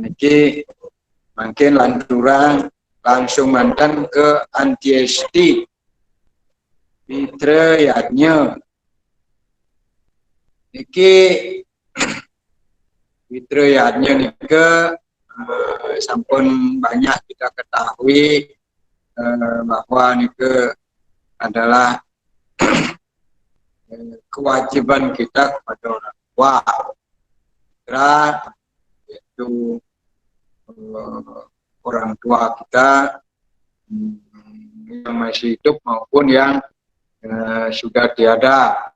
niki mungkin lanturan langsung mantan ke antiesti fitrayatnya niki fitrayatnya niki sampun banyak kita ketahui bahwa niki adalah kewajiban kita kepada orang tua, yaitu orang tua kita yang masih hidup maupun yang sudah tiada.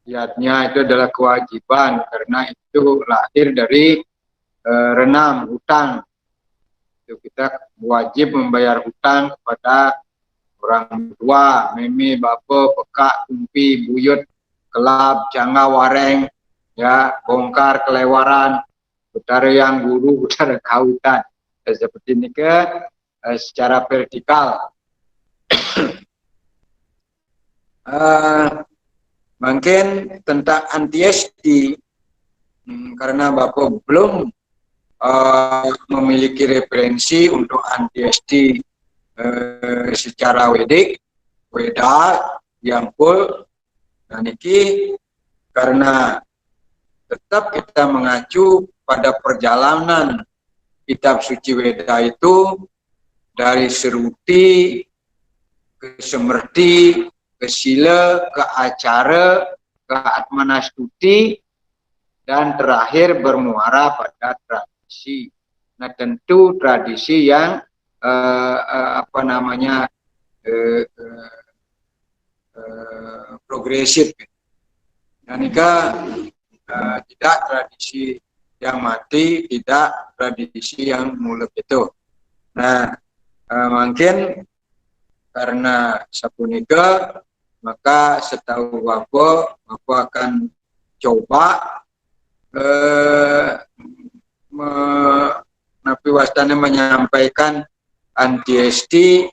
Niatnya itu adalah kewajiban karena itu lahir dari renam hutang. Itu kita wajib membayar hutang kepada orang tua, mimi, bapa, pekak, kumpi, buyut, kelab, jangga, wareng, ya, bongkar, kelewaran, utara yang guru, utara kautan. Seperti ini secara vertikal. Mungkin tentang antiesti, karena Bapak belum memiliki referensi untuk antiesti secara Weda yang full. Nah niki karena tetap kita mengacu pada perjalanan kitab suci Weda itu dari Seruti ke Semerti ke Sila ke Acara ke Atmanastuti dan terakhir bermuara pada tradisi. Nah tentu tradisi yang progresif. Nah, nikah tidak tradisi yang mati, tidak tradisi yang muluk itu. Nah, mungkin karena sapunika maka setahu Bapak akan coba menyampaikan antiesti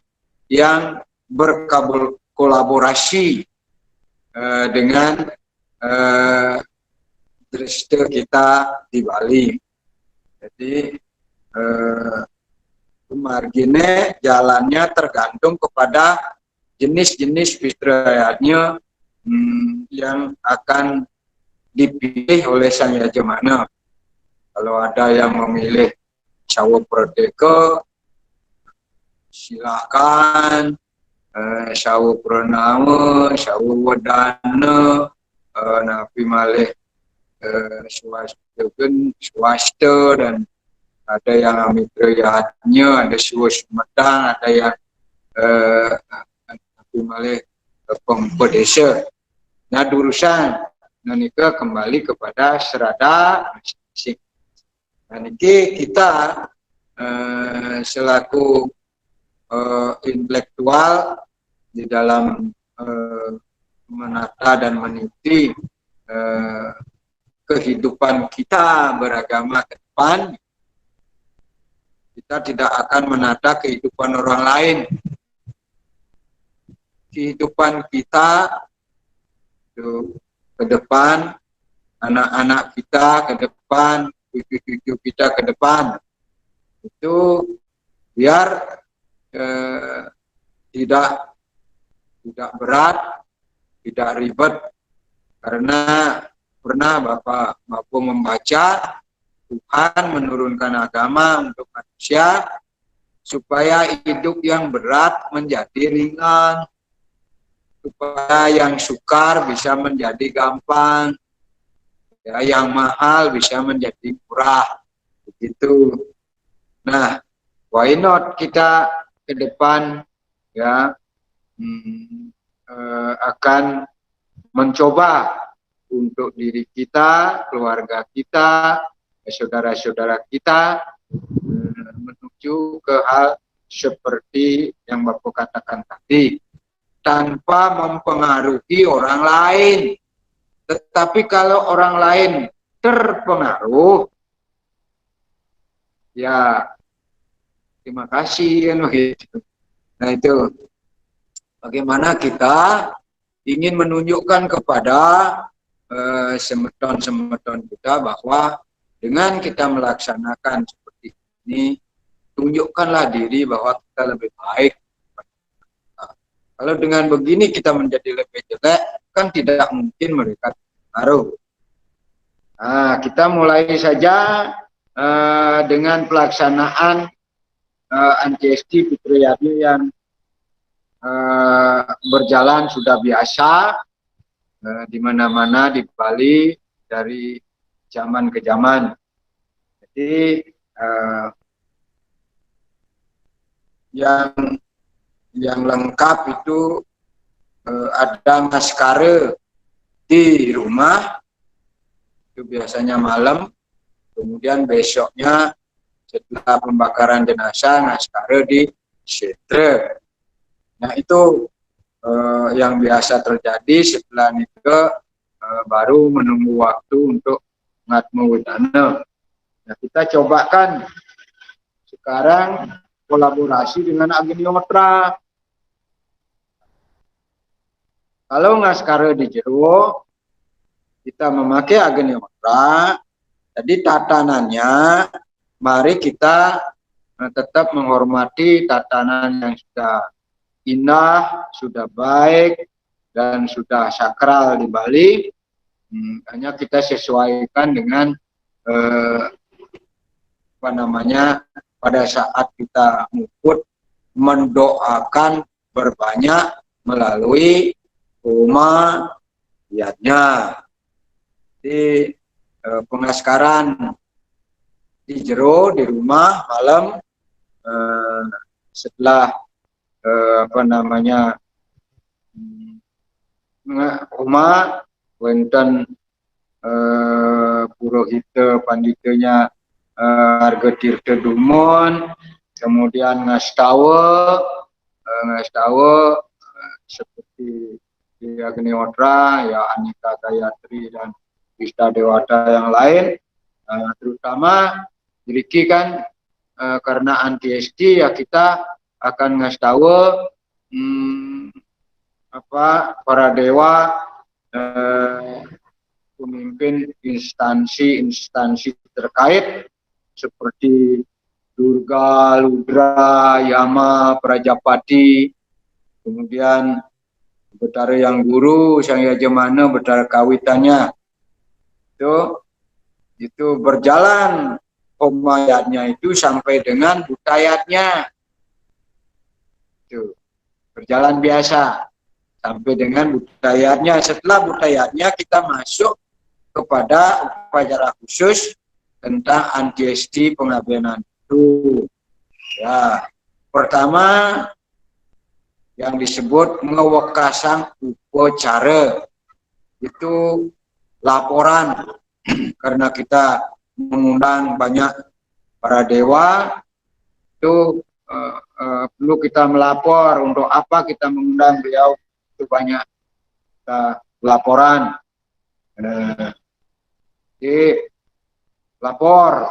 yang berkolaborasi dengan dresde kita di Bali. Jadi margine jalannya tergantung kepada jenis-jenis fitrayatnya yang akan dipilih oleh sang yajamana. Kalau ada yang memilih Sawo Pradeka, silakan. Sawo Pranama, Sawo Wadana, napi malih swasta dan ada yang amitrayatnya, ada Sawo Sumedang, ada yang napi malih pempedesa. Nah urusan nikah kembali kepada serada masing-masing. Nah niki kita selaku intelektual di dalam menata dan meniti kehidupan kita beragama ke depan, kita tidak akan menata kehidupan orang lain. Kehidupan kita ke depan, anak-anak kita ke depan, cucu-cucu kita ke depan, itu biar tidak berat, tidak ribet, karena pernah Bapak membaca Tuhan menurunkan agama untuk manusia supaya hidup yang berat menjadi ringan, supaya yang sukar bisa menjadi gampang, ya, yang mahal bisa menjadi murah, begitu. Nah, why not kita ke depan ya akan mencoba untuk diri kita, keluarga kita, saudara-saudara kita menuju ke hal seperti yang Bapak katakan tadi, tanpa mempengaruhi orang lain. Tetapi kalau orang lain terpengaruh, ya terima kasih kan begitu. Nah itu bagaimana kita ingin menunjukkan kepada semeton-semeton kita bahwa Dengan kita melaksanakan seperti ini, tunjukkanlah diri bahwa kita lebih baik. Kalau dengan begini kita menjadi lebih jelek, kan tidak mungkin mereka terpengaruh. Nah, kita mulai saja dengan pelaksanaan anti-ST Fitriani yang berjalan sudah biasa di mana-mana di Bali dari zaman ke zaman. Jadi yang lengkap itu ada ngaskare di rumah, itu biasanya malam, kemudian besoknya setelah pembakaran jenazah ngaskare di setre. Nah itu yang biasa terjadi. Setelah itu baru menunggu waktu untuk ngatmu widana. Nah, kita cobakan sekarang kolaborasi dengan Ageniometra. Kalau ngaskare di jero, kita memakai Ageniometra. Jadi tatanannya, mari kita tetap menghormati tatanan yang sudah indah, sudah baik, dan sudah sakral di Bali. Hanya kita sesuaikan dengan pada saat kita mukut mendoakan berbanyak melalui rumah yatnya. Di pengaskaran di jero di rumah malam setelah rumah wonten purohita panditanya harga tirta dumon, kemudian ngastawa seperti di Ageniometra ya, Anita Gayatri dan Vista Dewata yang lain, terutama diriki kan karena anti-ST ya kita akan ngastawa para dewa pemimpin instansi terkait seperti Durga, Ludra, Yama, Prajapati, kemudian Betara Yang Guru, Sang Yajamana, Betara Kawitannya. Itu berjalan homayatnya itu sampai dengan butayatnya. Itu berjalan biasa sampai dengan butayatnya. Setelah butayatnya kita masuk kepada upacara khusus tentang anti-ST pengabdian itu. Ya, pertama yang disebut ngewekasang upacara itu laporan karena kita mengundang banyak para dewa itu perlu kita melapor untuk apa kita mengundang beliau itu banyak laporan. Lapor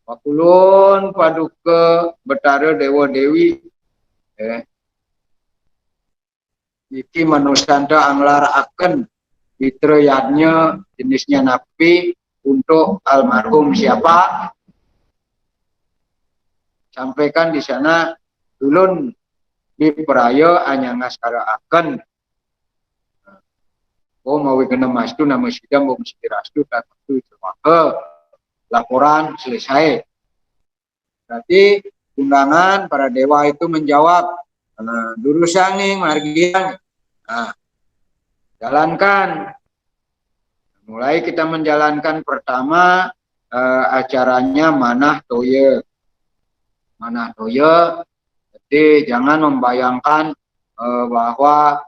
Pakulun Paduka Betara Dewa Dewi iki manusanta anglar akan fitrayatnya jenisnya napi untuk almarhum siapa, sampaikan di sana ulun di peraya anyang ngaskara akan mau kena mastu nama sidang mau mesti rastu tak itu laporan selesai. Berarti undangan para dewa itu menjawab durusan nih margian. Jalankan. Mulai kita menjalankan pertama acaranya manah toye. Manah toye. Jadi jangan membayangkan bahwa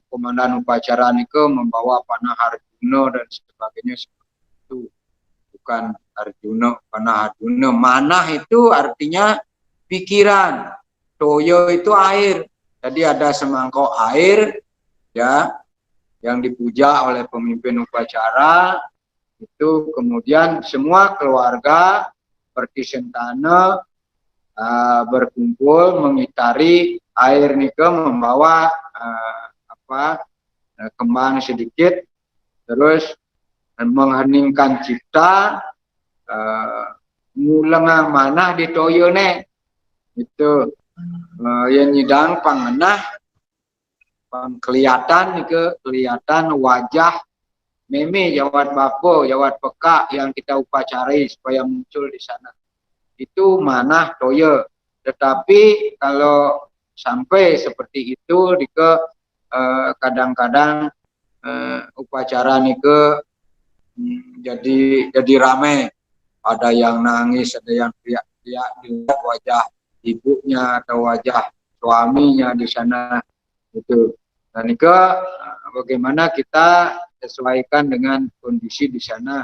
komandan upacara itu membawa panah Arjuna dan sebagainya seperti itu. Bukan Arjuna, panah Arjuna. Manah itu artinya pikiran. Toyo itu air. Jadi ada semangkok air ya yang dipuja oleh pemimpin upacara itu, kemudian semua keluarga seperti sentana berkumpul mengitari air nika membawa kembang sedikit, terus mengheningkan cipta, ngulang manah di toyo ne itu yang nyidang pangenah kelihatan kelihatan wajah meme jawat bapo jawat peka yang kita upacarai supaya muncul di sana itu manah toyo. Tetapi kalau sampai seperti itu kadang-kadang upacara nike jadi rame, ada yang nangis, ada yang teriak-teriak dilihat wajah ibunya atau wajah suaminya di sana itu. Dan nike bagaimana kita sesuaikan dengan kondisi di sana,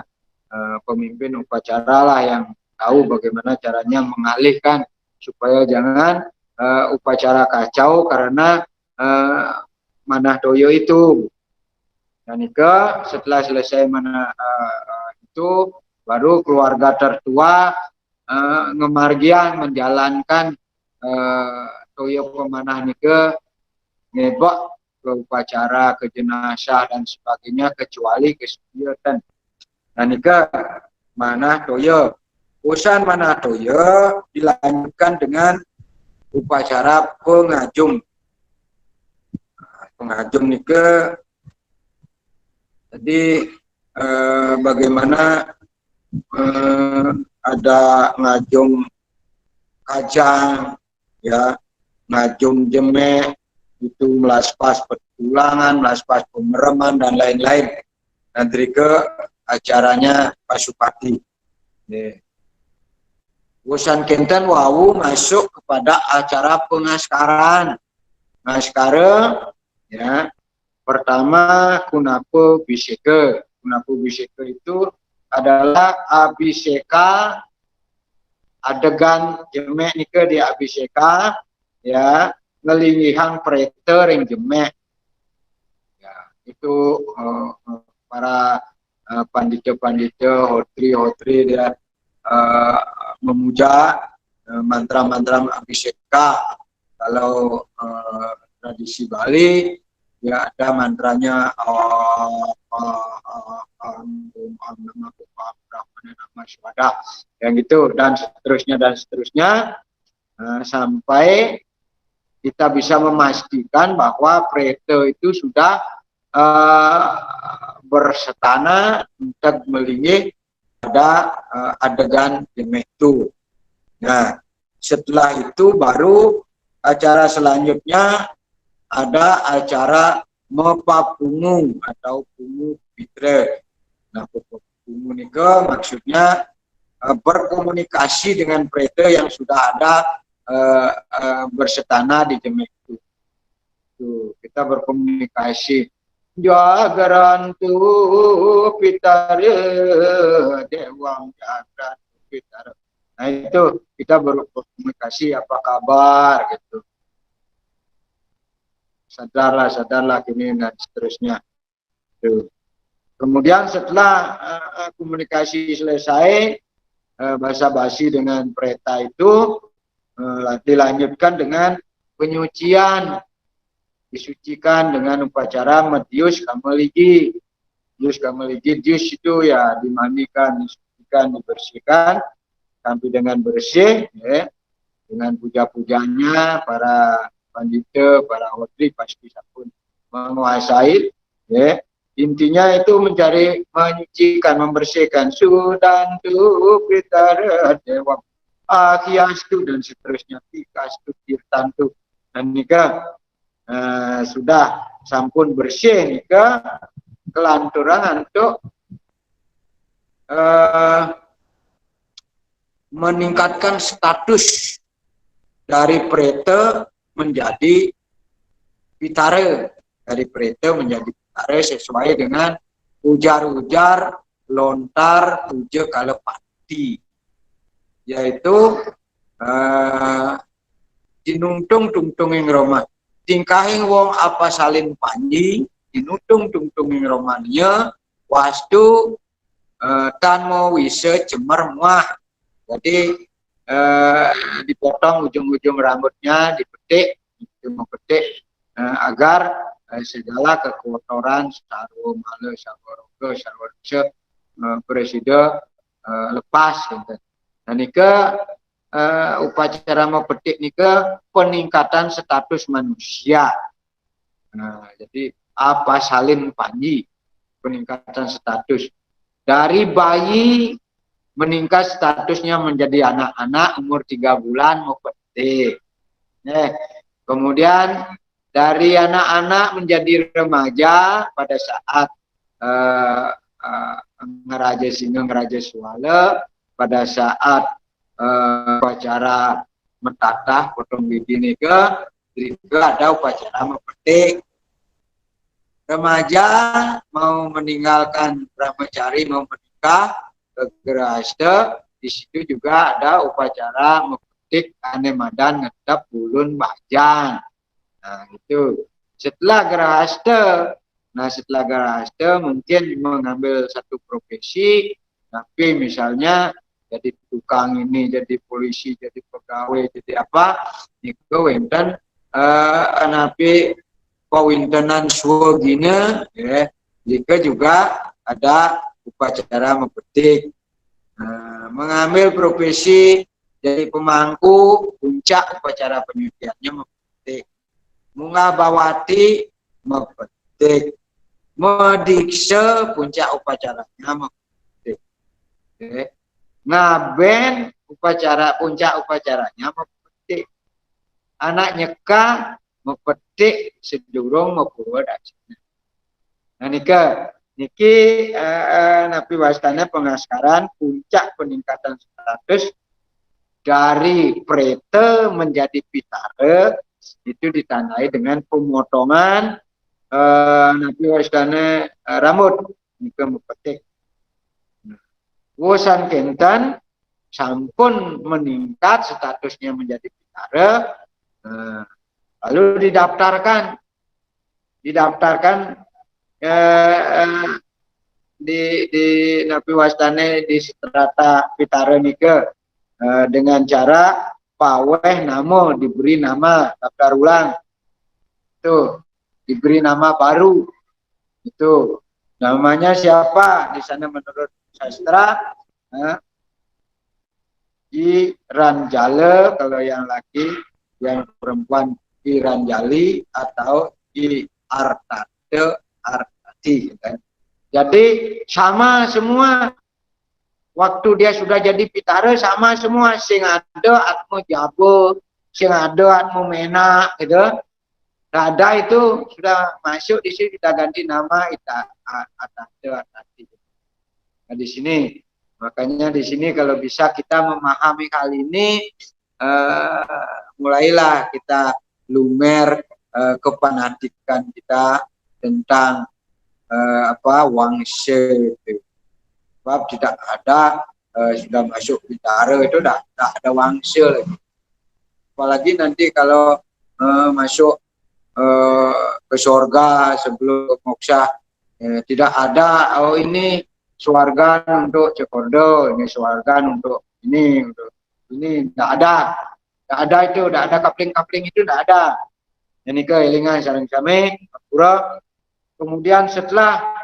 pemimpin upacara lah yang tahu bagaimana caranya mengalihkan supaya jangan upacara kacau karena manah toyo itu. Dan Ika setelah selesai itu baru keluarga tertua ngemargian menjalankan toyo pemanah Nika ngebok ke upacara, ke jenazah dan sebagainya kecuali kesulitan. Dan Ika manah toyo. Urusan manah toyo dilanjutkan dengan upacara pengajum. Pengajum Nika jadi bagaimana ada ngajum kajang, ya, ngajum jemek, itu melaspas pertulangan, melaspas pemereman dan lain-lain. Nanti ke acaranya Pasupati. Urusan kenten wawu masuk kepada acara pengaskaran. Ngaskara, ya. Pertama, kunapu biseka. Kunapu biseka itu adalah abiseka adegan jemek nika di abiseka, ya, ngelingihan preter yang jemek. Ya, itu para pandita-pandita, hotri-hotri dia memuja mantra-mantra abiseka. Kalau tradisi Bali ya ada mantranya yang gitu dan seterusnya sampai kita bisa memastikan bahwa prete itu sudah bersetana untuk melingih pada adegan jemek itu. Nah, setelah itu baru acara selanjutnya ada acara mepapungu atau pungu fitre. Nah, pungu nika maksudnya berkomunikasi dengan prete yang sudah ada bersetana di jemek itu. Tuh, kita berkomunikasi. Jagarantu pitare dewang jagran pitare. Nah itu kita berkomunikasi apa kabar gitu. Sadarlah kini dan seterusnya. Tuh. Kemudian setelah komunikasi selesai, basa-basi dengan preta itu dilanjutkan dengan penyucian, disucikan dengan upacara medius kameligi. Medius kameligi, dius itu ya dimandikan, disucikan, dibersihkan sampai dengan bersih, ya, dengan puja-pujanya para pandita, para hotri pasti pun menguasai, ya. Intinya itu mencari menyucikan, membersihkan sudan tu pitara dewa akhiastu dan seterusnya tikastu tirtantu. Dan nikah sudah sampun bersih nikah kelanturan untuk meningkatkan status dari prete menjadi pitare, dari prete menjadi pitare sesuai dengan ujar-ujar lontar tujuh kalepati, yaitu dinungtung tungtunging Roma tingkahing wong apa salin panji dinungtung tungtunging Romania wastu tanmo wise cemer muah. Jadi dipotong ujung-ujung rambutnya, dipetik, agar segala kekotoran sarwa male sarwa roga sarwa dosa presiden lepas gitu. Nah nika upacara mepetik nika peningkatan status manusia. Nah, jadi apa salin panji peningkatan status dari bayi meningkat statusnya menjadi anak-anak umur 3 bulan mepetik. Kemudian dari anak-anak menjadi remaja pada saat ngeraja singa ngeraja suala, pada saat upacara mentatah potong gigi nika ada upacara mepetik. Remaja mau meninggalkan brahmacari, mau menikah ke Gerahasta, di situ juga ada upacara mepetik anemadan ngedap bulun bajan. Nah itu setelah Gerahasta mungkin mengambil satu profesi, tapi misalnya jadi tukang ini, jadi polisi, jadi pegawai, jadi apa, itu wenten anapi kawintenan swagina, ya, jika juga ada upacara mepetik. Mengambil profesi jadi pemangku, puncak upacara penyuciannya mepetik. Mungabawati mepetik. Medikse puncak upacaranya mepetik. Okay. Ngaben puncak upacaranya mepetik. Anak nyekah mepetik sedurung mepura dasarnya. Nah niki napi wastana pengaskaran puncak peningkatan status dari prete menjadi pitare itu ditandai dengan pemotongan napi wastana rambut nika mepetik. Wosan kentan sampun meningkat statusnya menjadi pitare, lalu didaftarkan di napi wastane di strata pitare nika dengan cara paweh namo diberi nama daftar ulang, itu diberi nama baru, itu namanya siapa di sana menurut sastra I Ranjale kalau yang laki, yang perempuan I Ranjali atau I Artati kan. Jadi sama semua. Waktu dia sudah jadi pitare sama semua, sing ada atmu jabo, sing ada atmu mena gitu. Ada itu sudah masuk di sini, kita ganti nama Artati. Nah di sini makanya di sini kalau bisa kita memahami hal ini, mulailah kita lumer kepanatikan kita tentang wangse itu. Sebab tidak ada sudah masuk pitare itu tidak ada wangse lagi. Apalagi nanti kalau masuk ke surga sebelum moksa, tidak ada ini swarga untuk cekordo, ini swarga untuk ini, tidak ada itu, tidak ada kapling-kapling itu, tidak ada. Ini kehilangan sareng kami, pura. Kemudian setelah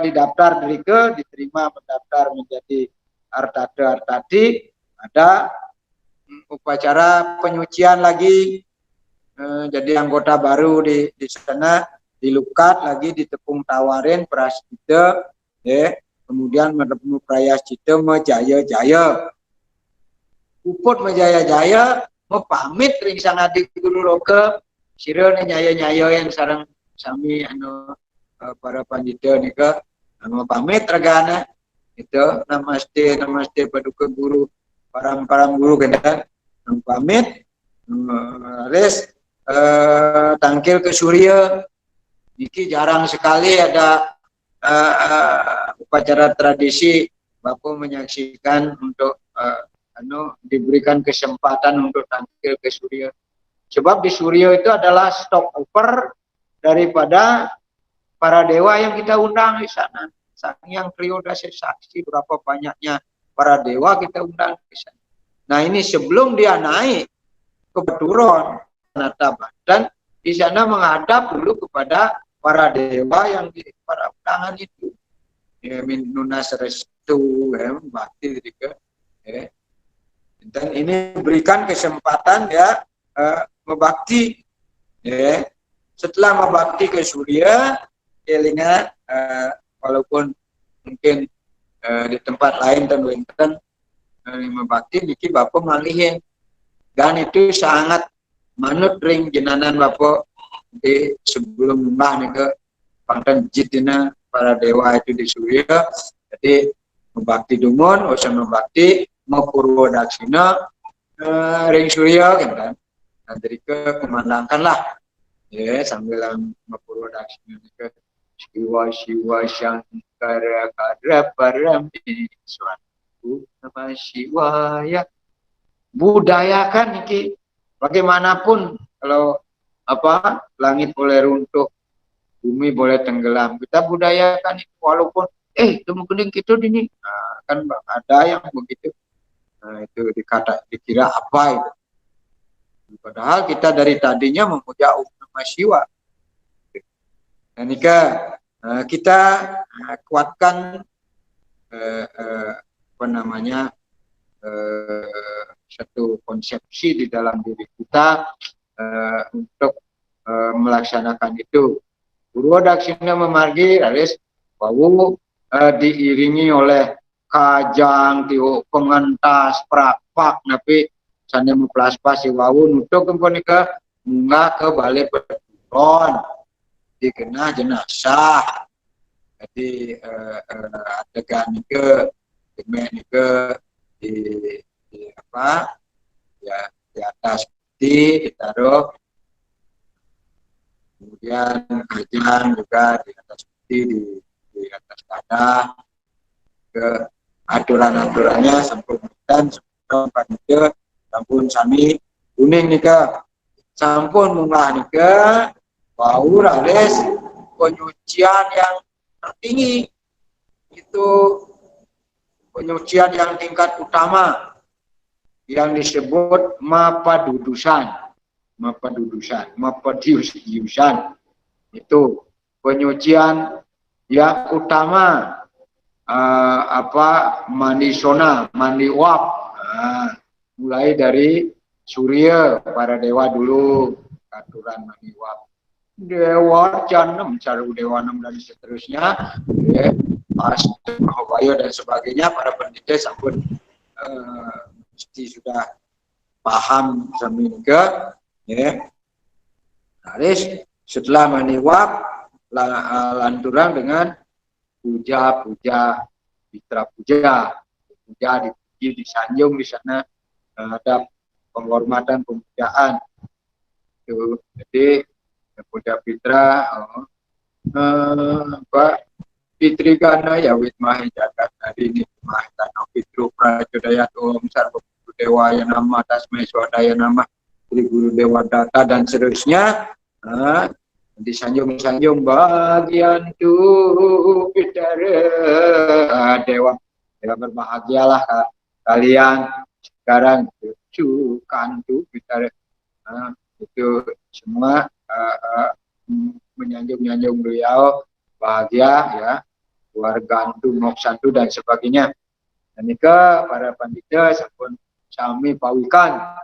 didaftar diterima mendaftar menjadi Artati, ada upacara penyucian lagi, jadi anggota baru di sana, dilukat lagi, ditepung tawarin prasida, kemudian menepung prayascita majaya-jaya. Uput majaya-jaya mau pamit ring sang adik guru roke, sirene nyaya-nyaya yang sarang sami para pandita nika mau pamit regana itu namaste paduka guru param guru kan pamit res tangkil ke Surya. Niki jarang sekali ada upacara tradisi Bapak menyaksikan untuk diberikan kesempatan untuk tangkil ke Surya. Sebab di Surya itu adalah stopover daripada para dewa yang kita undang di sana. Sang Hyang Triyodasa Saksi, berapa banyaknya para dewa kita undang di sana. Nah ini sebelum dia naik ke Baturon, Nata Badan, di sana menghadap dulu kepada para dewa yang di para undangan itu. minunas restu bakti ketika dan ini berikan kesempatan ya membakti ya. Setelah membakti ke Surya kelingan walaupun mungkin di tempat lain dan wenten membakti niki Bapak malihin dan itu sangat manut ring jenanan Bapak di sebelum mbah nih ke pangtan jitina para dewa itu di Surya. Jadi membakti dungun usah membakti mau purwo daksina ring Surya kan dan dari ke kemandangkan lah ya sambil mau daksina ke Siwa Siwa Shankara Kara Parami Suatu Nama Siwaya. Budayakan iki bagaimanapun kalau apa langit boleh runtuh, bumi boleh tenggelam, kita budayakan itu walaupun temu kening kita ini kan ada yang begitu itu dikira apa itu padahal kita dari tadinya memuja Nama Siwa dan jika kita kuatkan apa namanya satu konsepsi di dalam diri kita untuk melaksanakan itu. Purwodaksina memargi alis wau diiringi oleh kajang, tiuk, pengentas, prakpak, napi sane muplaspas si wau nutuk kemunika munggah ke balai peturon dikenal jenazah. Jadi adegan ke di apa ya di atas peti ditaruh, kemudian kajang juga di atas peti di atas tanah ke aturan-aturannya sampun dan sampun sami kuning nika sampun munggah nika bau rales penyucian yang tertinggi itu penyucian yang tingkat utama yang disebut mapadudusan itu penyucian yang utama mandisona, mandiwap mulai dari Surya para dewa dulu aturan mandiwap dewa Janem, Caru Dewa 6 dan seterusnya Astagfirullah dan sebagainya para pendeta sampun mesti sudah paham samingga ya. Haris setelah maniwab lanturan dengan puja fitra puja dipuji disanjung di sana ada penghormatan pemujaan itu. Jadi puja fitra Fitri kana ya witmahi jagat hari ini mahitana fitru prajodayat om sarva dewa ya nama tasmai swadaya nama Sri Guru Dewa Data dan seterusnya disanjung bagian tu pitara dewa berbahagialah kalian sekarang cukan tu pitara itu semua menyanjung beliau bahagia ya keluarga antu moksantu dan sebagainya. Dan nika para pandita sampun sami pawikan.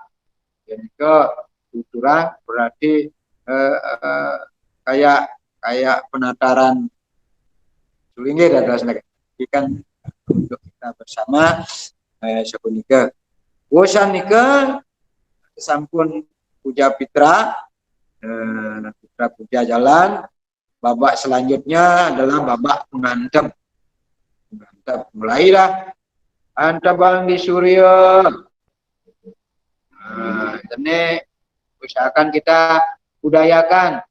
Dan nika tuturan berarti kayak penataran sulingge dan rasanya kan untuk kita bersama sampun nika. Bosan nika sampun puja fitra puja jalan. Babak selanjutnya adalah babak mengantap. Mulailah antapang di Surya. Ini usahakan kita budayakan.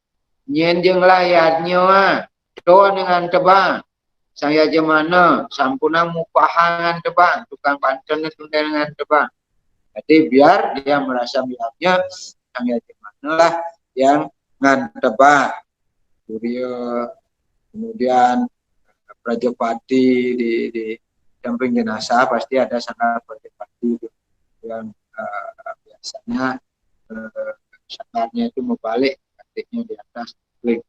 Nyenjeng layarnya doa dengan tebang. Saya jemana sampuna mupahangan tebang. Tukang pancen itu dengan tebang. Jadi biar dia merasa miliknya saya jemana lah yang ngan tebang. Surya, kemudian Prajapati di samping jenazah pasti ada sanggar Prajapati yang biasanya sanggarnya itu membalik ketiknya di atas klik.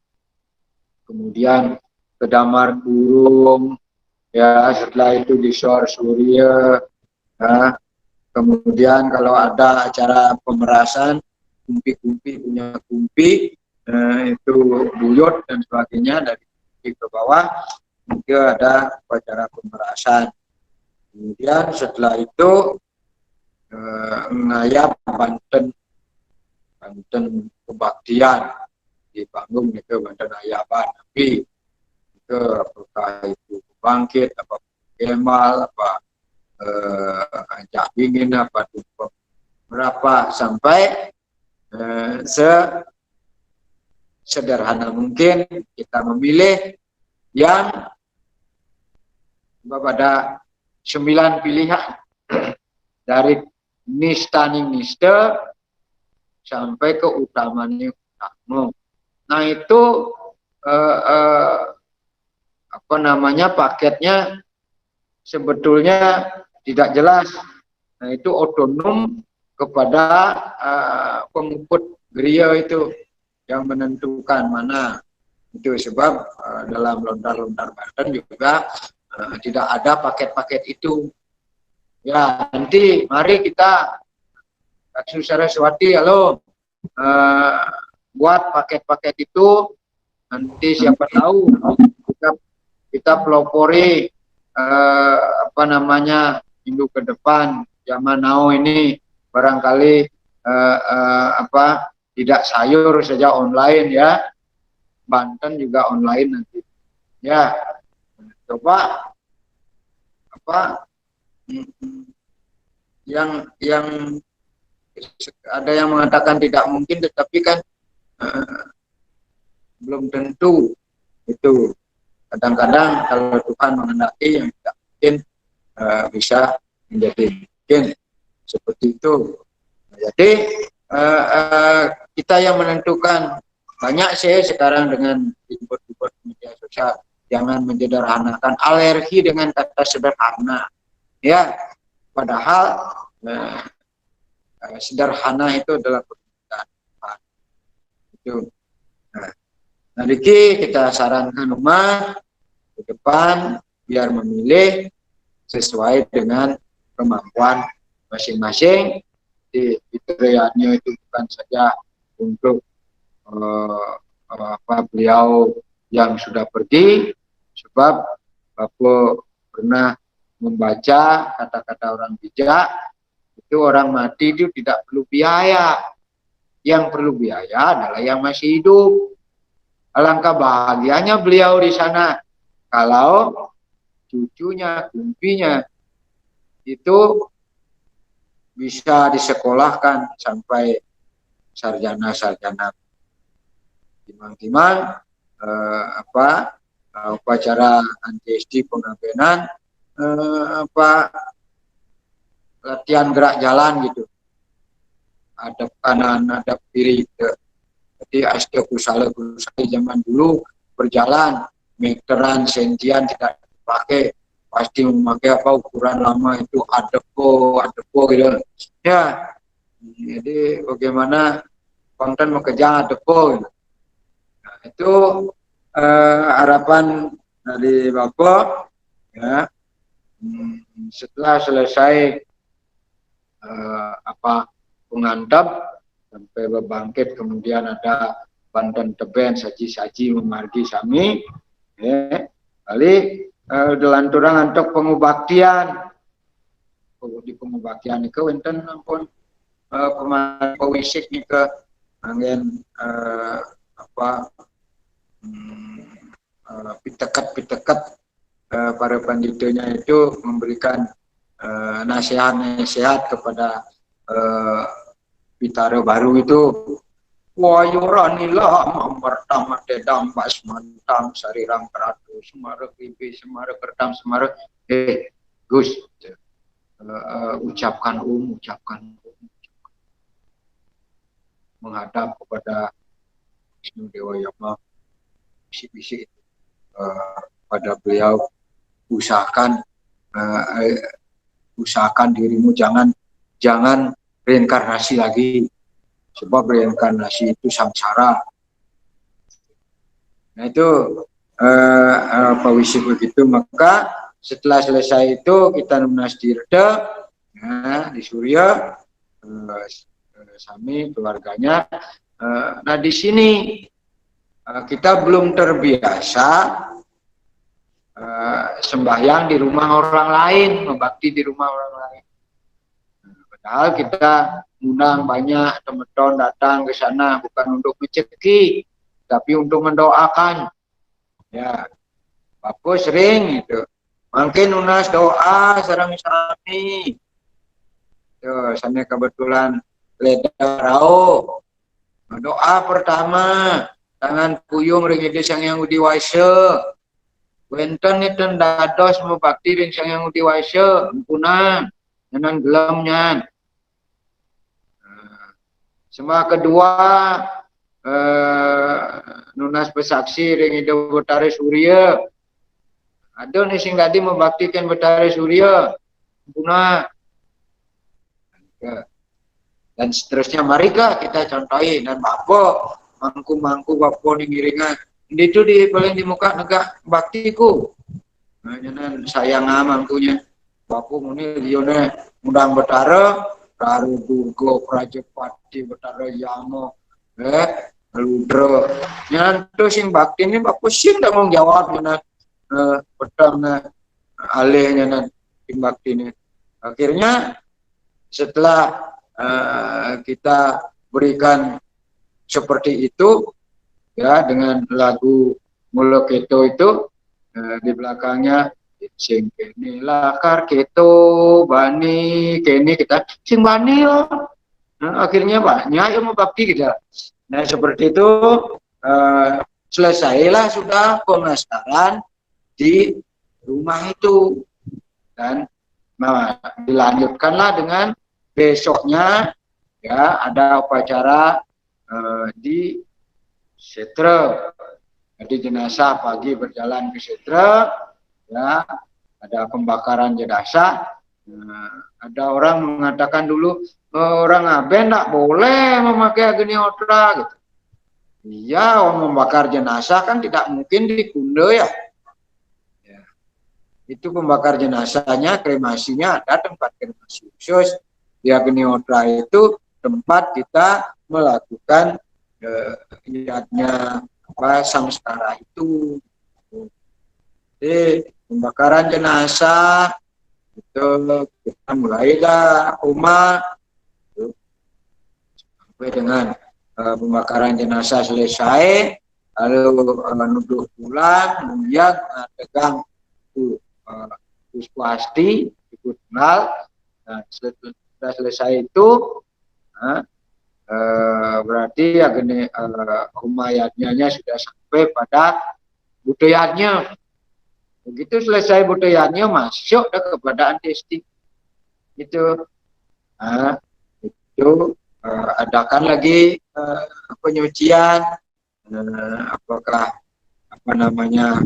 Kemudian kedamar burung Ya, setelah itu di Sor Surya. Nah, kemudian kalau ada acara pemerasan, kumpi-kumpi punya kumpi, itu buyut dan sebagainya dari ke bawah, itu ada acara pemerasan. Kemudian setelah itu ngayap Banten kebaktian di panggung itu Banten Ayapan, tapi itu apakah itu bangkit, apa Kemal, apa Ajak Ingin, apa Tumpeng, berapa sampai sederhana mungkin kita memilih yang pada 9 pilihan dari nista sampai ke utamanya utama. Nah itu apa namanya paketnya sebetulnya tidak jelas. Nah itu otonom kepada pengikut geria itu yang menentukan mana itu, sebab dalam lontar-lontar Banten juga tidak ada paket-paket itu. Ya nanti mari kita Kak Saraswati, halo, buat paket-paket itu, nanti siapa tahu kita pelopori apa namanya minggu ke depan zaman now ini barangkali apa tidak sayur saja online ya, Banten juga online nanti ya. Coba apa yang ada yang mengatakan tidak mungkin, tetapi kan belum tentu itu. Kadang-kadang kalau Tuhan menghendaki yang tidak mungkin bisa menjadi mungkin, seperti itu. Jadi kita yang menentukan. Banyak saya sekarang dengan input-input media sosial, jangan menyederhanakan, alergi dengan kata sederhana. Ya, padahal sederhana itu adalah permintaan Tuhan. Itu. Nah, kita sarankan umat ke depan biar memilih sesuai dengan kemampuan masing-masing. Di kriterianya itu bukan saja untuk beliau yang sudah pergi, sebab Bapak pernah membaca kata-kata orang bijak, itu orang mati itu tidak perlu biaya. Yang perlu biaya adalah yang masih hidup. Alangkah bahagianya beliau di sana kalau cucunya, kumpinya itu bisa disekolahkan sampai sarjana-sarjana. Timang-timang upacara anti pengabenan, latihan gerak jalan gitu, hadap kanan, hadap kiri gitu. Jadi astekusala zaman dulu berjalan meteran, sentian tidak dipakai, pasti memakai ukuran lama itu adepo gitu ya. Jadi bagaimana konten mengejar adepo gitu. Nah, itu harapan dari Bapak ya. Setelah selesai pengantap sampai bebangkit, kemudian ada Banten teben saji-saji memargi sami ya. Kali delanturang untuk pengubaktian di pengubaktian itu wonten ampun pemain pewisik nih ke angin pitekat para panditanya itu memberikan nasihat kepada Pitara baru itu. Wayuranilah mempertama dedam pas mantang sarirang keratu semara pipi semara kertam semara Gus ucapkan menghadap kepada Wisnu Dewa Yama, bisik-bisik pada beliau, usahakan dirimu jangan reinkarnasi lagi, sebab reinkarnasi itu samsara. Nah itu Pak Wisi begitu, maka setelah selesai itu kita lunas dirda, nah, di Surya, Sami keluarganya. Nah di sini kita belum terbiasa sembahyang di rumah orang lain, membakti di rumah orang lain. Padahal kita undang banyak teman-teman datang ke sana bukan untuk menceki, tapi untuk mendoakan. Ya, Bapak sering itu. Mungkin unas doa sarang sami. Tuh, sana kebetulan leda rao. Doa pertama, tangan puyung ring ide sang yang udi waise. Wenten itu dados mebakti ring sang yang udi waise, ampuna, nyanan gelamnya. Sembah kedua, nunas besaksi ring ide Betara Surya. Ada nih sing tadi membaktikan Betara Surya, ampuna. Dan seterusnya, mari kita contohi dan bapak mangku bapak nih ngiringan itu di paling di muka negak baktiku. Nah, jangan sayang mangkunya bapak muni lione undang Betara Raru Durgo Prajepati Betara Yamo Ludra jangan tuh sing bakti ini bapak sing tak mau jawab jangan petang alih jangan sing bakti ini. Akhirnya setelah kita berikan seperti itu ya dengan lagu Muloketo itu di belakangnya sing kene lakar keto bani kene kita sing bani yo. Nah, akhirnya banyak yang mau bakti kita. Nah seperti itu selesailah sudah pemelasaran di rumah itu dan dilanjutkanlah dengan besoknya ya ada upacara di Setre. Jadi jenazah pagi berjalan ke Setre, ya ada pembakaran jenazah. Ada orang mengatakan dulu orang Aben tidak boleh memakai agni otra gitu. Iya, orang membakar jenazah kan tidak mungkin dikunde ya. Itu pembakar jenazahnya, kremasinya ada tempat kremasi khusus. Di agni otra itu tempat kita melakukan iadnya samskara itu. Jadi pembakaran jenazah itu kita mulailah rumah sampai dengan pembakaran jenazah selesai, lalu menuduh pulang, kemudian tegang puspasti ikut kenal. Nah, sudah selesai itu, berarti agni umayatnya sudah sampai pada budayanya. Begitu selesai budayanya masuk kepada antesti. Itu adakan lagi penyucian, apakah apa namanya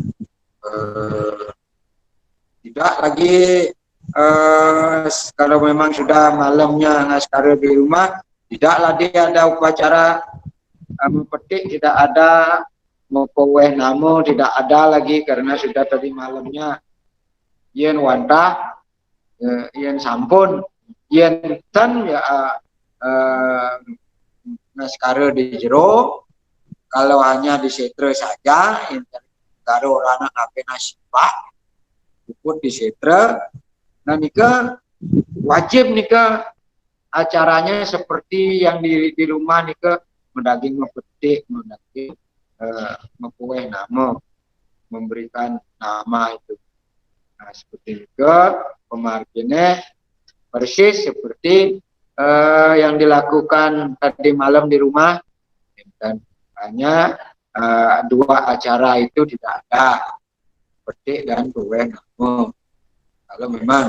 tidak lagi kalau memang sudah malamnya naskara di rumah, tidaklah dia ada upacara mepetik, tidak ada mempoweh namo, tidak ada lagi karena sudah tadi malamnya yen wantah yen sampun yen ten ya naskara di jero. Kalau hanya di Setre saja yen karo anak ape nasibah ikut di Setre. Nah nika wajib nika acaranya seperti yang di rumah nika mendaging mepetik, mendaging mempunyai nama, memberikan nama itu. Nah seperti itu pemarginnya persis seperti yang dilakukan tadi malam di rumah, dan hanya dua acara itu tidak ada petik dan mempunyai nama. Kalau memang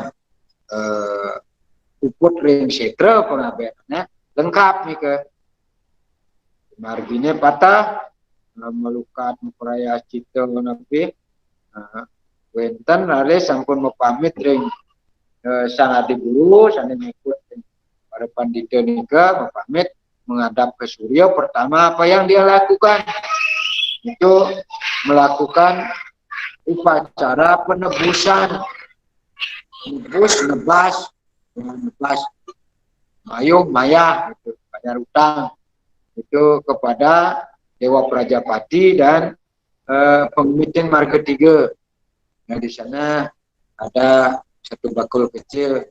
uput ring Setre pengabeannya lengkap nih ke marginnya patah melukat memperaya cita nabi wenten lale sampun mepamit ring sang adi guru sang mengikut para pandita nika mepamit menghadap ke Surya. Pertama apa yang dia lakukan itu melakukan upacara penebusan nebus, nebas, nebas, mayuh, mayah, gitu, bayar utang itu kepada Dewa Prajapati dan pemimpin marga 3. Nah di sana ada satu bakul kecil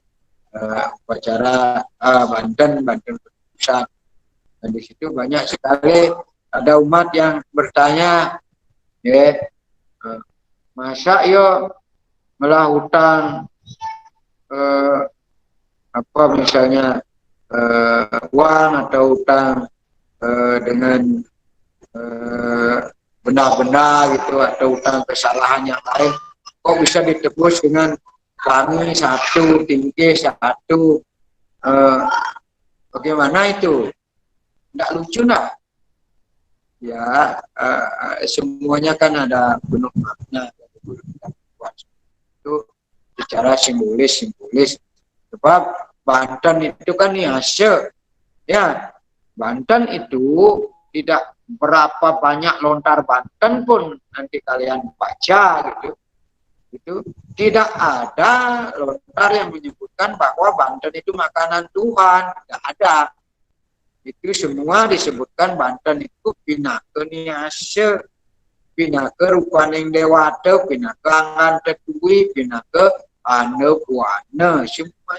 upacara Banten pusat. Dan di situ banyak sekali ada umat yang bertanya, ya, masa yo melah hutang apa misalnya uang atau hutang dengan benda-benda gitu atau hutang kesalahan yang lain kok bisa ditebus dengan kami satu, tinggi satu, bagaimana itu? Tidak lucu nak? Ya, semuanya kan ada penuh makna. Itu secara simbolis. Sebab Banten itu kan niase. Ya, Banten itu tidak berapa banyak lontar Banten pun nanti kalian baca gitu. Itu tidak ada lontar yang menyebutkan bahwa Banten itu makanan Tuhan. Tidak ada. Itu semua disebutkan Banten itu pinake niase, pinake rupaning dewata, pinake angan tetui, pinake ane puane, semua.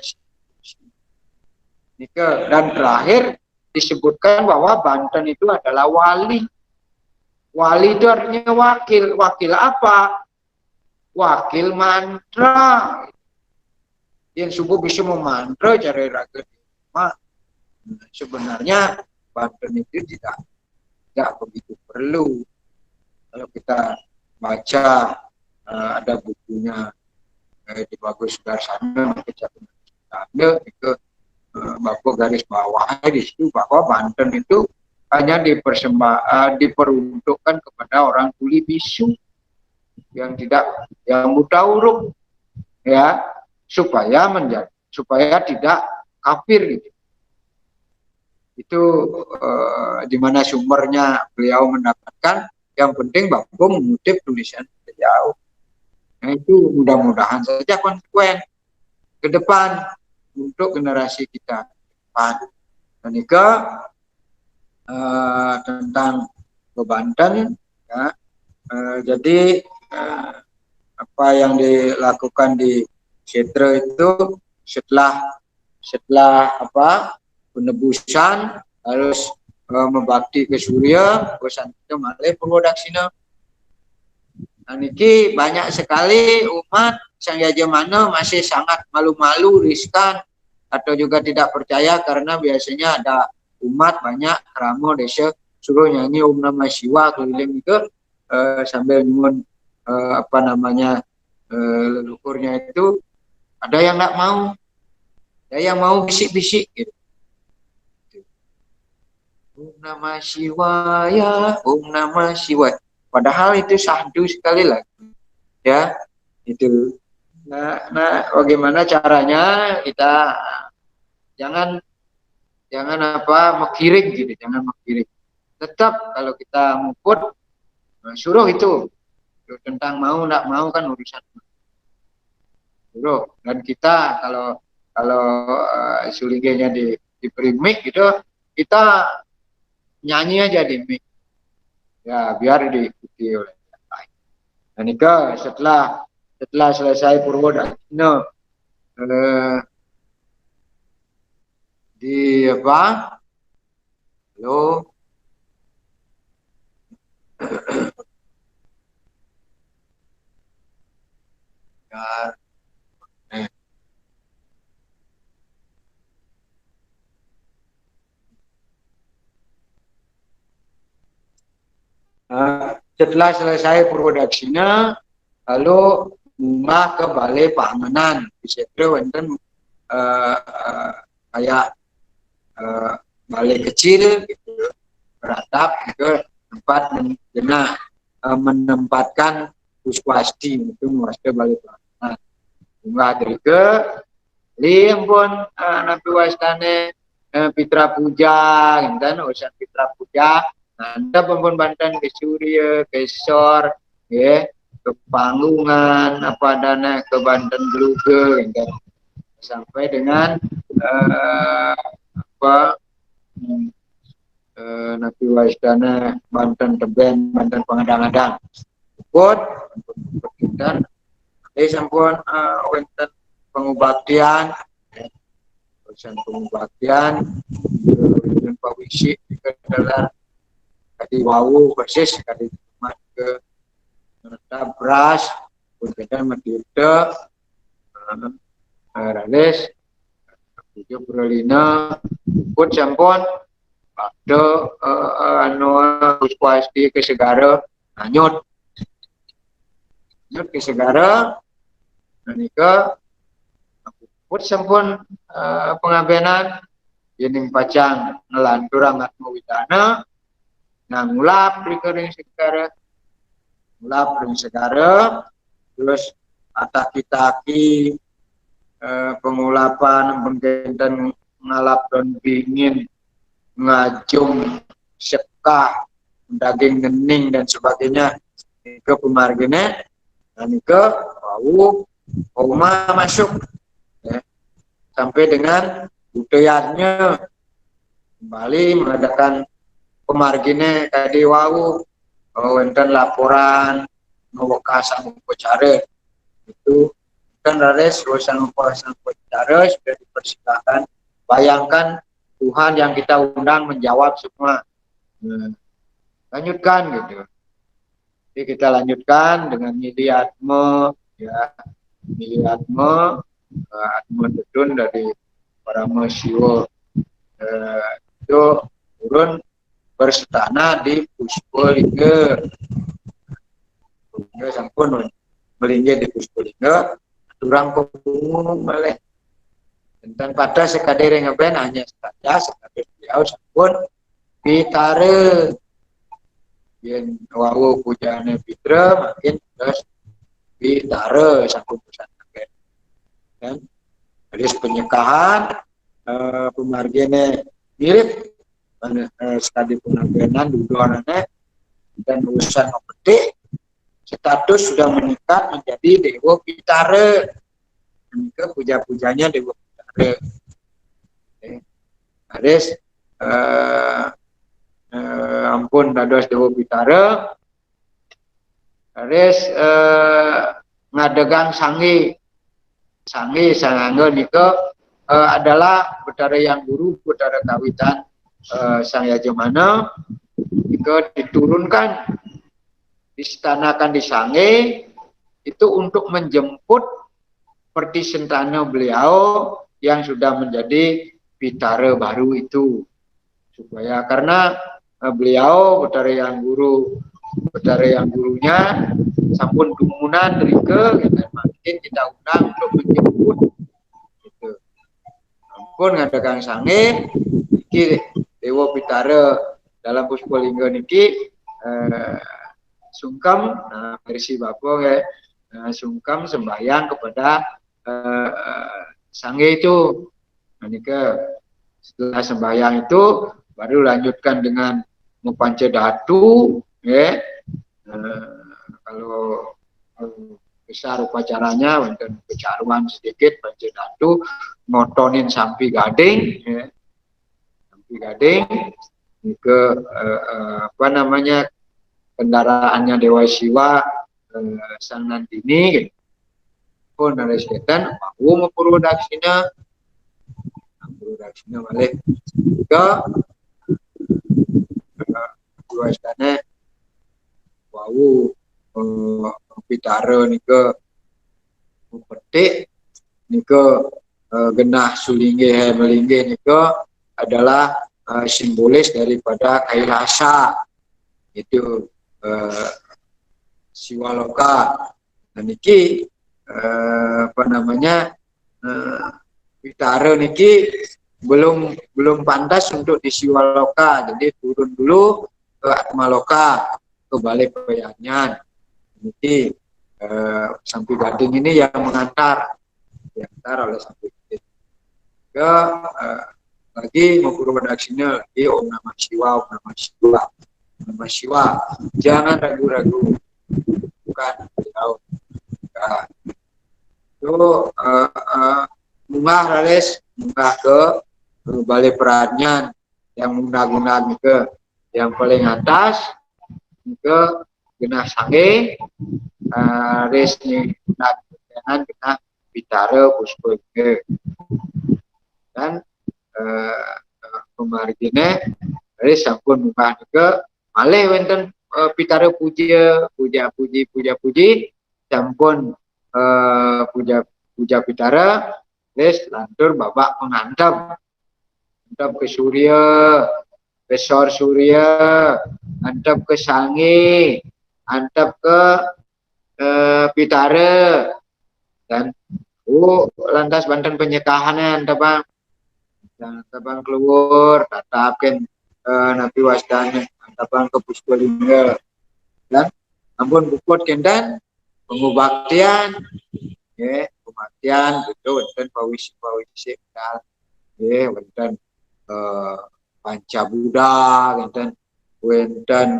Dan terakhir disebutkan bahwa Banten itu adalah wali. Wali itu artinya wakil. Wakil apa? Wakil mantra. Yang subuh bisa memantra cari raga. Sebenarnya Banten itu tidak begitu perlu. Kalau kita baca ada bukunya di Bagus Sudarsana, ada itu Bapak garis bawah di situ bahwa Banten itu hanya diperuntukkan kepada orang tuli bisu yang buta huruf, ya, supaya tidak kafir gitu. Itu di mana sumbernya beliau mendapatkan, yang penting Bapak mengutip tulisan beliau. Nah itu mudah-mudahan saja konsekuen ke depan untuk generasi kita ke depan. Dan juga tentang Banten, ya, jadi apa yang dilakukan di Setre itu setelah apa penebusan harus membakti ke Surya, bosan itu malih Purwodaksina. Nah, niki banyak sekali umat Sang Yajamana masih sangat malu-malu, riskan, atau juga tidak percaya karena biasanya ada umat banyak ramo desa suruh nyanyi Om Namah Siwa keliling itu sambil nyuwun apa namanya leluhurnya itu, ada yang nggak mau, ada yang mau bisik-bisik gitu. Om Namah Siwaya, Om Namah Siwaya. Padahal itu syahdu sekali lagi, ya itu. Nah, bagaimana caranya kita jangan mengkiring gitu, jangan mengkiring. Tetap kalau kita nguput suruh itu tentang mau nggak mau kan urusan suruh. Dan kita kalau sulingnya diberi mic gitu, kita nyanyi aja di mic. Ya biar diikuti oleh yang lain. Dan itu setelah selesai Purwodaksina di apa? Halo. Ya. Setelah selesai Purwodaksina, lalu munggah ke Balai Pahamanan. Di situ wonten kayak balai kecil gitu, beratap ke tempat menempatkan Puskwasti itu muasda Balai Pahamanan. Munggah dari ke limpun nabi wastane Pitra Puja, kan urusan Pitra Puja. Anda pun Banten ke Surya, ke Sor, ya, ke Panggungan, apa dana ke Banten juga, gitu. Sampai dengan apa Nabi Waisdana Banten Teben, Banten Pengadang-adang. Ikut dan sampun wonten pengobatian, urusan pengobatian dengan Pak Wisi adalah tadi wau persis tadi cuma ke beras, kemudian medita, ralis, juga berlina, ikut sampun ada puspa SD ke Segara, nyut ke Segara, nika put sampun pengabenan yening pacang ngelanturang atmo widana ngulap di kering Segara, ngulap ring Segara, terus ataki-taki pengulapan penggentan ngalap dan bingin ngajung sekah daging gening dan sebagainya ke pemargine dan ke bau oma masuk ya. Sampai dengan budayanya kembali mengadakan pemargine tadi wau wonten laporan ngawakasan upacara itu kan rares urusan upacara sudah dipersilakan. Bayangkan Tuhan yang kita undang menjawab semua. Lanjutkan gitu. Jadi kita lanjutkan dengan miliatme, ya, miliatme, atme dedun dari para mahasiswa itu turun berstana di Puspolingga. Sampun melinggi di Puspolingga, turang pemunggung malih. Tentang pada sekadar ngeben hanya saja sekadar beliau sampun pitare yen wau pujane pitra makin terus pitare sampun pesan kan hadis penyekahan pemargene mirip sekali pengabenan duduanane dan urusan petik status sudah meningkat menjadi dewa pitare ke puja-pujanya dewa hadis ampun dados dewa pitara hadis ngadegang sangi sangangga nika adalah betara yang guru betara kawitan sang yajamana nika diturunkan distanakan di sangi itu untuk menjemput pertisentana beliau yang sudah menjadi pitara baru itu supaya karena beliau betara yang gurunya sampun dumunan rike gitu, makin kita undang untuk menjemput gitu. Ampun ngadakan sange iki dewa pitara dalam Puspolingga niki sungkem versi bapak ya sungkem sembahyang kepada sange itu. Nika setelah sembahyang itu baru lanjutkan dengan mempanca datu ya. Kalau besar upacaranya wonten kecaruan sedikit panca datu ngotonin sampi gading ya. Sampi gading ke apa namanya kendaraannya Dewa Siwa sang Nandini gitu. Pun ada setan mau mempurwadaksina balik ke dua istana wau pitara nika petik nika genah sulingge melingge nika adalah simbolis daripada kailasa itu Siwaloka. Dan niki apa namanya pitara niki belum pantas untuk di Siwaloka, jadi turun dulu ke Atmaloka ke Balai Peyanyan. Niki Sampi Gading ini yang diantar oleh Sampi Gading. Ke lagi mempurwadaksina lagi Om Namah Siwa, Om Namah Siwa, Om Namah Siwa. Jangan ragu-ragu. kan beliau. Nah, itu munggah ralis munggah ke balai peranyan yang guna-guna ke yang paling atas ke genah sange res ni dengan genah bitara puspa ke dan kemarin ini res sampun munggah ke malih wonten pitara puja-puji sampun puja pitara res lantur babak mengantap antap ke surya besor surya antap ke sangi antap ke pitara dan lantas banten penyekahannya antap bang keluar tatapkan nabi wasdane antap bang ke Puskolingga dan ampun bukot kendan pengubaktian kematian gitu wonten pawisi wonten panca Buddha wonten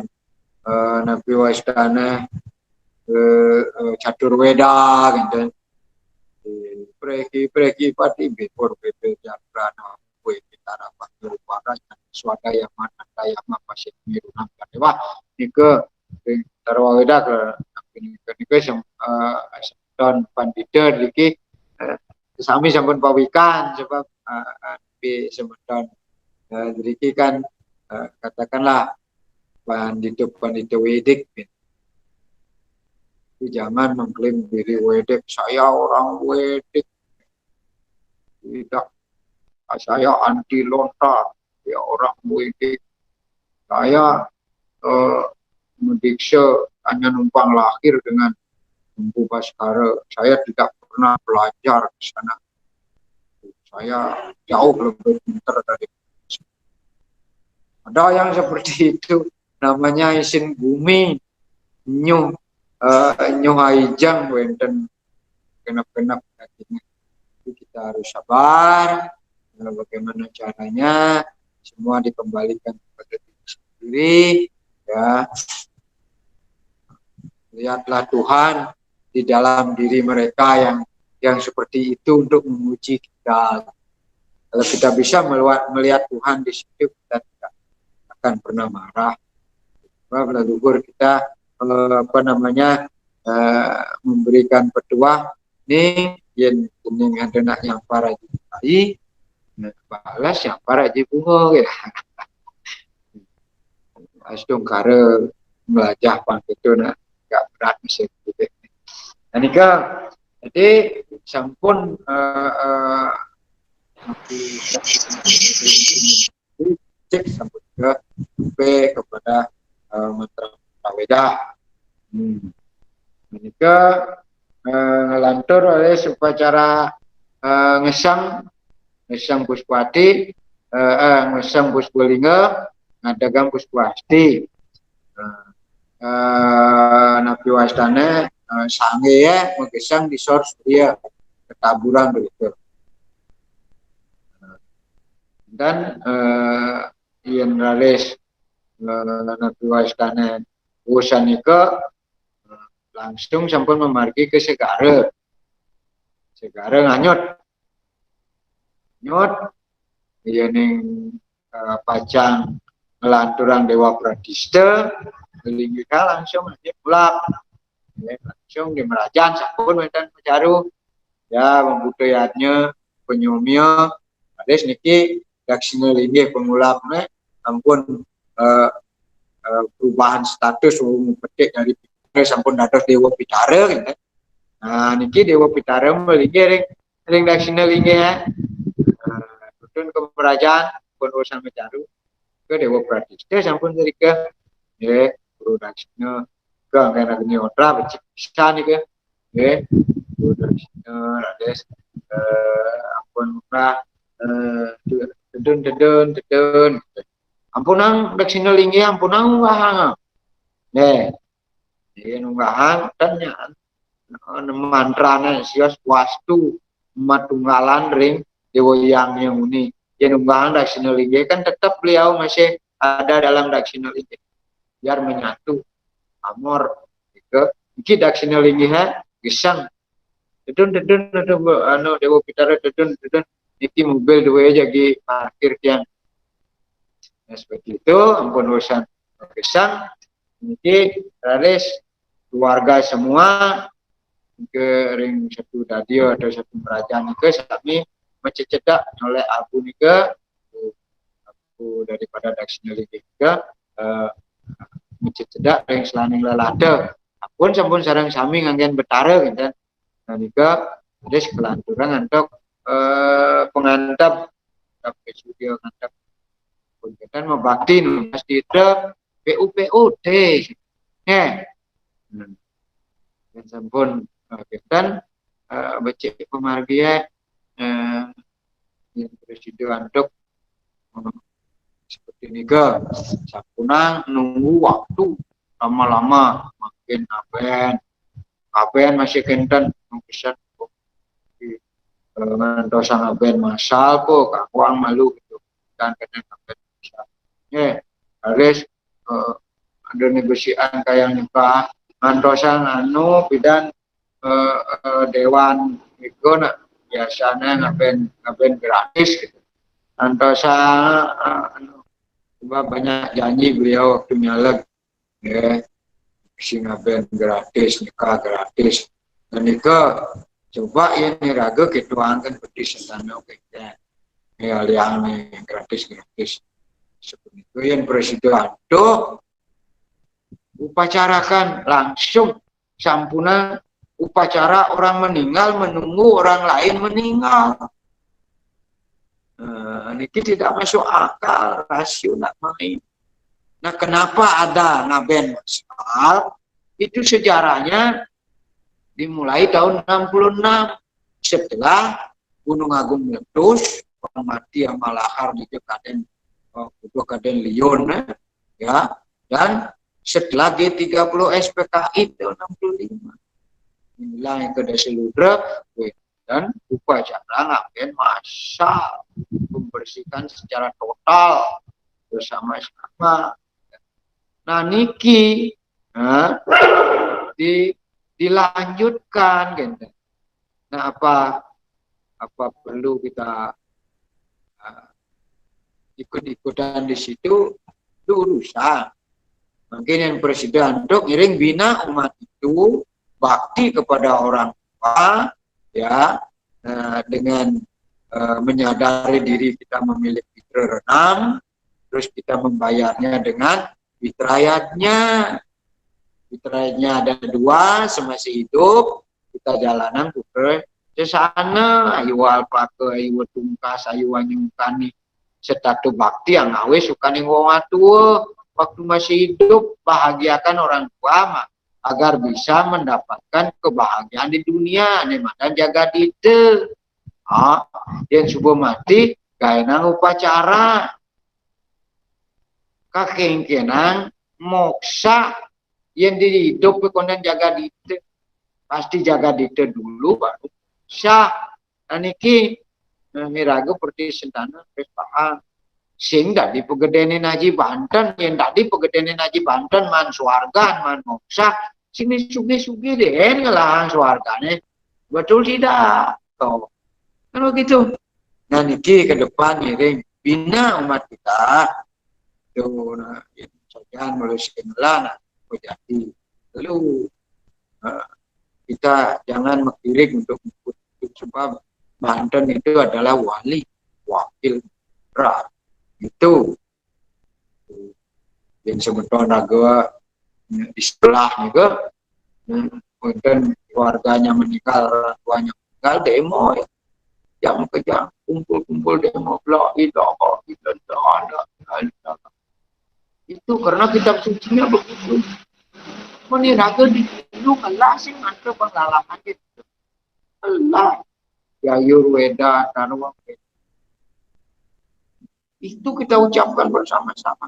nabi wasdane catur weda gitu preki pati bepor bepe jakrana kue kita dapat berubah swadaya mana daya apa sih mirunam kadewa nika tarwaweda ke nika don pandita diki sami sampun pawikan sebab di semeton diki kan katakanlah pandita wedik jangan mengklaim diri wedek, saya orang wedek, tidak, saya anti lontar, ya orang wedek, saya mendikse hanya numpang lahir dengan Empu Baskara, saya tidak pernah belajar di sana, saya jauh lebih pintar dari itu. Ada yang seperti itu, namanya isin bumi, nyuh Haijang wenten genap-genap kakinya. Kita harus sabar. Bagaimana caranya? Semua dikembalikan kepada diri sendiri. Ya, lihatlah Tuhan di dalam diri mereka yang seperti itu untuk menguji kita. Kalau kita bisa melihat Tuhan di situ, kita tidak akan pernah marah. Sebab leluhur kita memberikan petuah nih yang anak yang para jibai balas yang para jibungo ya astung kare melajah pan itu nak gak berat mesti gitu. Dan ika jadi sampun cek sampun ke kepada mantra Weda. Menika ngelantur oleh upacara ngesang Puspati, ngesang Puskolingga, ngadagang Puspasti. Nabi Wasdane sange ya mengesang di sor surya ketaburan begitu. Dan yen ralis Nabi Wasdane usanika langsung sampun memargi ke Segara nganyut iya ning pacang ngelanturang Dewa Pradista linggika langsung mulak langsung di Merajan sampun wonten Pecaru ya membudayatnya penyumya ades niki daksina linggih pengulapne ampun perubahan status petik dari Pitara sampun dados Dewa Pitara gitu. Nah niki Dewa Pitara melinggih ring daksina linggih ya. Tutun ke kerajaan pun urusan Mecaru ke Dewa Pradista sampun dirika ya guru daksina ke angkana geni otra bisa nih ke ya guru daksina rades ampun pra dedun ampunang daksina linggih ampunang unggahan unggahan tanya mantrane sios wastu matunggalan ring Dewa yang uni yang unggahan daksina linggih kan tetap beliau masih ada dalam daksina linggih biar menyatu amor gitu iki daksina linggihan gesang dedun anu dewa pitara dedun iki mobil dua jadi parkir kian. Nah, seperti itu ampun urusan gesang ini raris keluarga semua ke ring satu radio atau satu kerajaan ke kami mencecedak oleh aku ni ke aku daripada daksina linggihan mencecedak ring selaning lalada apun sampun sarang sami nganggen betara gitu. Nah, nika ada kelanturan untuk pengantap tapi studio ngantap kan mau bakti pasti itu PUPUD dan sampun kita baca pemargia yang presiden untuk seperti ini ke sapunang nunggu waktu lama-lama makin aben masih kenten mungkin dosa aben masal kok kakuang malu gitu dan kena aben masal harus ada negosian kayak nikah mantosan anu bidan dewan itu biasanya ngaben gratis gitu antosa banyak janji beliau waktu nyaleg si ngaben gratis nikah gratis dan nikah coba ini raga ketuangkan peti sentana kita ya liang gratis seperti itu yang presiden tuh upacarakan langsung sampuna upacara orang meninggal menunggu orang lain meninggal. Ini tidak masuk akal rasio nak main. Nah kenapa ada ngaben masal? Itu sejarahnya dimulai tahun 66 setelah Gunung Agung meletus, orang mati yang malahar di Kaden Lyon ya dan setelah G30 SPKI tahun 65 inilah yang ke Desiludra dan upacara ngaben masal membersihkan secara total bersama-sama. Nah niki dilanjutkan gitu. Nah apa perlu kita ikut-ikutan di situ itu urusan. Mungkin yang presiden untuk ngiring bina umat itu bakti kepada orang tua ya dengan menyadari diri kita memiliki fitrah renam terus kita membayarnya dengan fitrayatnya ada dua semasa hidup kita jalanan ke sana ayu alpake ayu tungkas ayu anyungkani setatu bakti yang awe sukani wong atua waktu masih hidup bahagiakan orang tua agar bisa mendapatkan kebahagiaan di dunia nemana jaga dite yang subuh mati gaenang upacara kakengkenang moksa yang di hidup kekonan jaga dite pasti jaga dite dulu baru syah aniki mirago seperti sentana pestaan sing di pegedenin Haji Banten yang tadi pegedenin Haji Banten man suargan man moksa sini sugi deh ngelahan suarganya betul tidak toh kan begitu nah niki ke depan ngiring bina umat kita tuh nah jangan meluskan lah jadi lalu kita jangan mengiring untuk sebab Banten itu adalah wakil rakyat itu yang sebetulnya naga di sebelah juga kemudian keluarganya meninggal orang tuanya meninggal demo ya jam ke jam kumpul demo blok itu itu karena kitab sucinya begitu meniraga dulu kalah sih mantra pengalaman itu Allah ya Yurweda Tarwa itu kita ucapkan bersama-sama.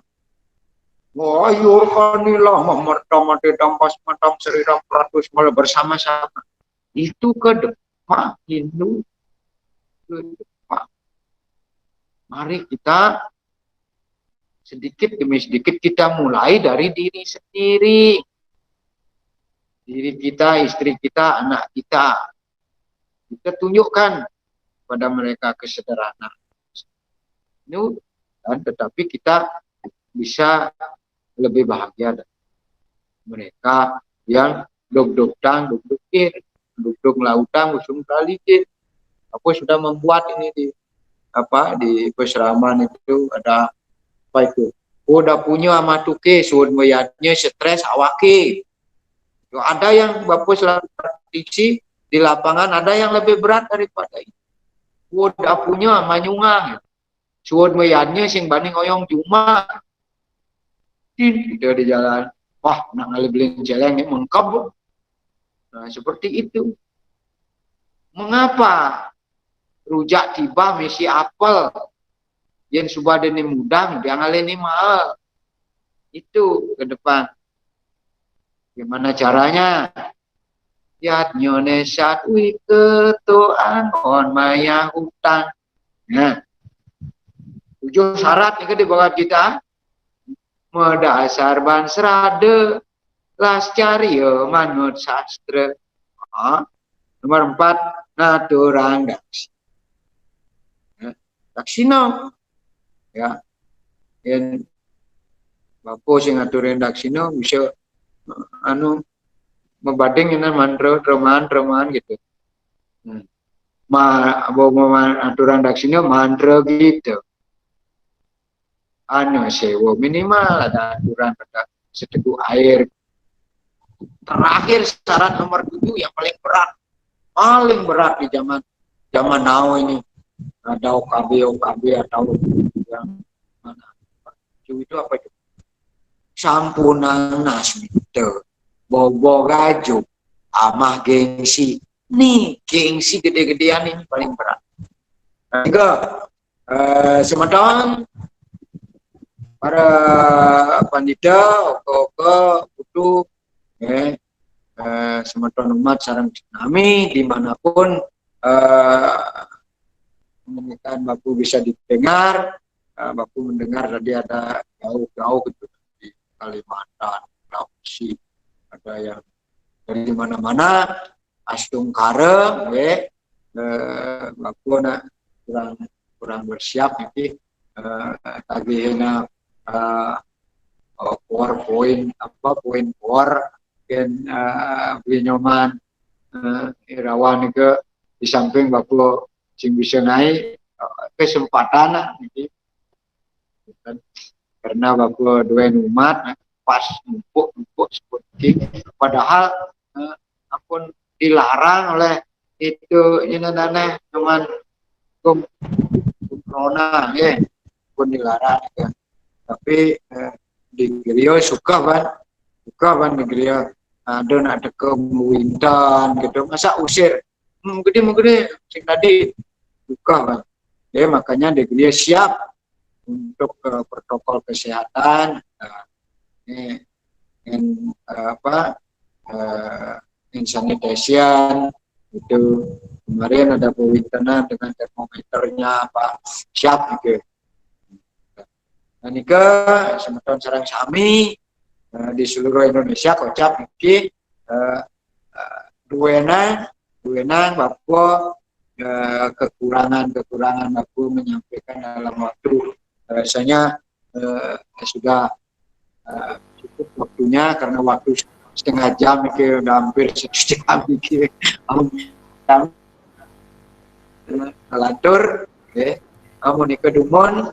Wah, yurkanilah memertam dedam pas matam serirang peratus malah bersama-sama. Itu ke depan Hindu ke depan. Mari kita sedikit demi sedikit kita mulai dari diri sendiri. diri kita, istri kita, anak kita. Kita tunjukkan pada mereka kesederhanaan. Itu, dan tetapi kita bisa lebih bahagia dari mereka yang duduk lautan usung talikit. Aku sudah membuat ini di peseraman itu ada apa itu? Udah punya amatuke suun mayatnya stres awake. Ada yang Bapak selalu prediksi di lapangan, ada yang lebih berat daripada itu. Udah punya manyungang. Suun mayatnya sing banding oyong cuma. Tidak di jalan. Wah, nak beli celeng ini mengkab. Nah, seperti itu. Mengapa rujak tiba misi apel yang sudah ada ni mudang yang aleni mahal itu ke depan gimana caranya ya nyone satwi ketuan on maya hutan. Nah, 7 syarat yang di bawah kita mendasar ban serade las cariyo manut sastra. Nomor 4 naturang daksi. Daksino ya yang Bapak sing aturin daksino bisa membanding dengan mantra remahan gitu. Aturan daksino mantra gitu. Sewa minimal ada aturan pada seteguk air. Terakhir syarat nomor 7 yang paling berat di zaman now ini. Ada OKB atau yang mana itu apa itu sampunan nasmito bobo gaju amah gengsi nih gengsi gede-gedean ini paling berat. Tiga semeton para pandita oke butuh semeton umat sarang nami dimanapun menekan Bapu bisa didengar, Bapu mendengar tadi ada jauh-jauh gitu di Kalimantan, Sulawesi, ada yang dari mana-mana, astung kare, Bapu nak kurang bersiap nanti tagihna poin dan binyoman irawan ke di samping Bapu sing bisa naik kesempatan gitu. Karena Bapak dua umat pas empuk seperti padahal apun dilarang oleh itu nana teman corona ya pun dilarang ya. Tapi di Grio suka ban di Grio ada ke Wintan gitu masa usir gede sing tadi buka bang. Ya makanya dia siap untuk protokol kesehatan sanitasian itu kemarin ada pewintenan dengan termometernya siap gitu. Dan ke semeton sarang sami di seluruh Indonesia kocap iki duena Bapak kekurangan aku menyampaikan dalam waktu rasanya sudah cukup waktunya karena waktu setengah jam itu udah hampir 1 jam itu lantur kamu nih kedumon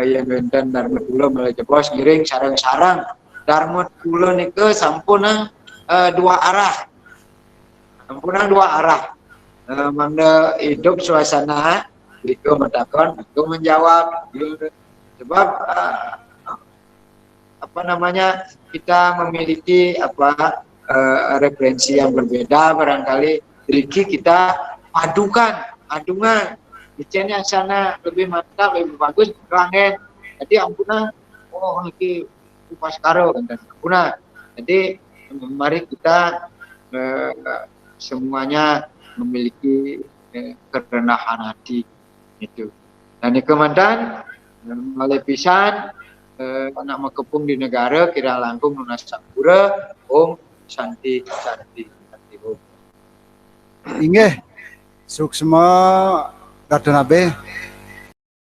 yang benten Darmut Kulo mulai jeblos giring sarang-sarang Darmut Kulo nih ke sampuna 2 arah Manda hidup suasana itu mentakon itu menjawab sebab kita memiliki referensi yang berbeda barangkali Riki kita adungan yang sana lebih mantap lebih bagus rangen jadi ampuna ini upas karo kan ampuna jadi mari kita semuanya memiliki kerendahan hati itu. Dan di kemantan oleh pisan anak makepung di negara kira langkung lunas sampura Santi Santi Inggih suksma Raden Abe